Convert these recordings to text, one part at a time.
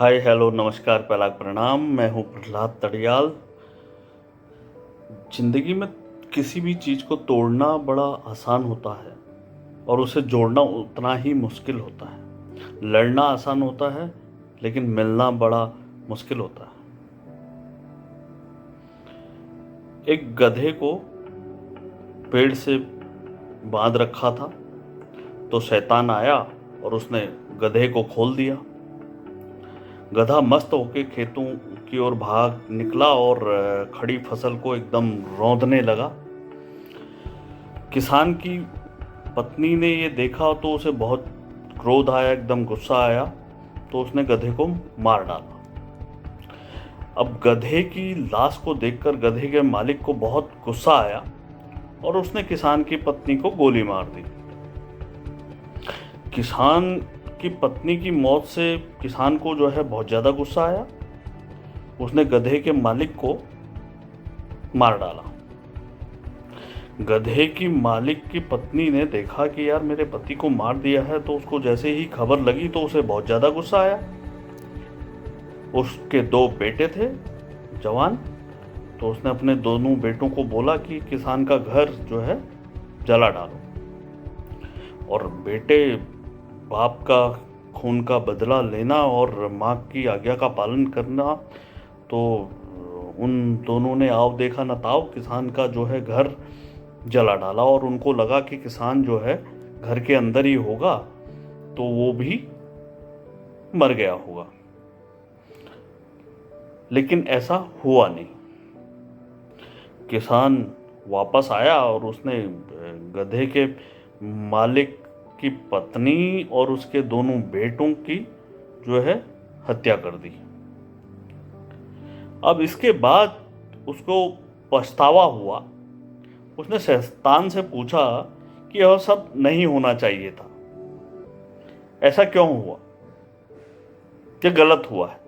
Hi hello नमस्कार पहलाग प्रणाम। मैं हूँ प्रहलाद तड़ियाल। ज़िंदगी में किसी भी चीज़ को तोड़ना बड़ा आसान होता है और उसे जोड़ना उतना ही मुश्किल होता है। लड़ना आसान होता है लेकिन मिलना बड़ा मुश्किल होता है। एक गधे को पेड़ से बांध रखा था तो शैतान आया और उसने गधे को खोल दिया। गधा मस्त होके खेतों की ओर भाग निकला और खड़ी फसल को एकदम रौंदने लगा। किसान की पत्नी ने ये देखा तो उसे बहुत क्रोध आया, एकदम गुस्सा आया, तो उसने गधे को मार डाला। अब गधे की लाश को देखकर गधे के मालिक को बहुत गुस्सा आया और उसने किसान की पत्नी को गोली मार दी। किसान की पत्नी की मौत से किसान को जो है बहुत ज़्यादा गुस्सा आया। उसने गधे के मालिक को मार डाला। गधे की मालिक की पत्नी ने देखा कि यार मेरे पति को मार दिया है, तो उसको जैसे ही खबर लगी तो उसे बहुत ज़्यादा गुस्सा आया। उसके 2 बेटे थे जवान, तो उसने अपने दोनों बेटों को बोला कि किसान का घर जो है जला डालो। और बेटे बाप का खून का बदला लेना और माँ की आज्ञा का पालन करना, तो उन दोनों ने आओ देखा न ताओ किसान का जो है घर जला डाला। और उनको लगा कि किसान जो है घर के अंदर ही होगा, तो वो भी मर गया होगा, लेकिन ऐसा हुआ नहीं। किसान वापस आया और उसने गधे के मालिक की पत्नी और उसके दोनों बेटों की जो है हत्या कर दी। अब इसके बाद उसको पछतावा हुआ। उसने शैतान से पूछा कि यह सब नहीं होना चाहिए था, ऐसा क्यों हुआ, क्या गलत हुआ है?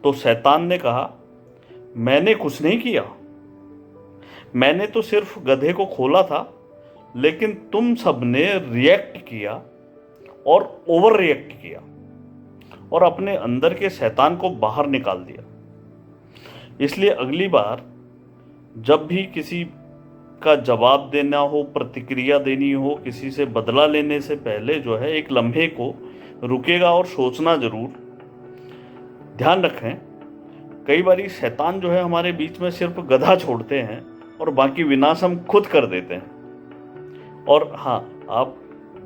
तो शैतान ने कहा, मैंने कुछ नहीं किया, मैंने तो सिर्फ गधे को खोला था, लेकिन तुम सबने रिएक्ट किया और ओवर रिएक्ट किया और अपने अंदर के शैतान को बाहर निकाल दिया। इसलिए अगली बार जब भी किसी का जवाब देना हो, प्रतिक्रिया देनी हो, किसी से बदला लेने से पहले जो है एक लम्हे को रुकेगा और सोचना जरूर। ध्यान रखें, कई बारी शैतान जो है हमारे बीच में सिर्फ गधा छोड़ते हैं और बाकी विनाश हम खुद कर देते हैं। और हाँ, आप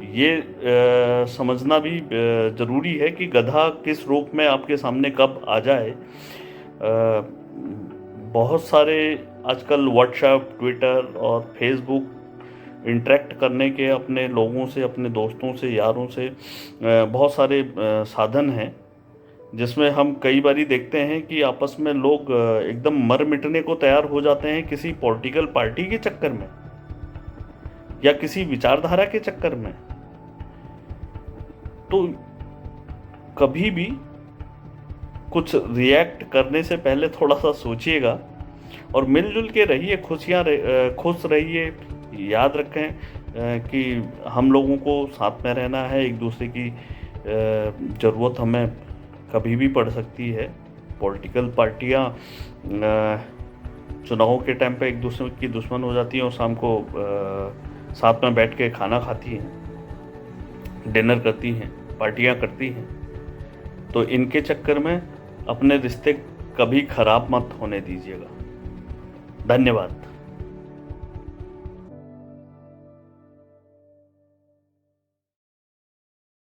ये समझना भी ज़रूरी है कि गधा किस रूप में आपके सामने कब आ जाए। बहुत सारे आजकल व्हाट्सएप, ट्विटर और फेसबुक इंटरेक्ट करने के अपने लोगों से, अपने दोस्तों से, यारों से बहुत सारे साधन हैं, जिसमें हम कई बारी देखते हैं कि आपस में लोग एकदम मर मिटने को तैयार हो जाते हैं किसी पॉलिटिकल पार्टी के चक्कर में या किसी विचारधारा के चक्कर में। तो कभी भी कुछ रिएक्ट करने से पहले थोड़ा सा सोचिएगा और मिलजुल के रहिए, खुश रहिए। याद रखें कि हम लोगों को साथ में रहना है, एक दूसरे की ज़रूरत हमें कभी भी पड़ सकती है। पॉलिटिकल पार्टियां चुनावों के टाइम पे एक दूसरे की दुश्मन हो जाती हैं और शाम को साथ में बैठ के खाना खाती हैं, डिनर करती हैं, पार्टियां करती हैं। तो इनके चक्कर में अपने रिश्ते कभी खराब मत होने दीजिएगा। धन्यवाद।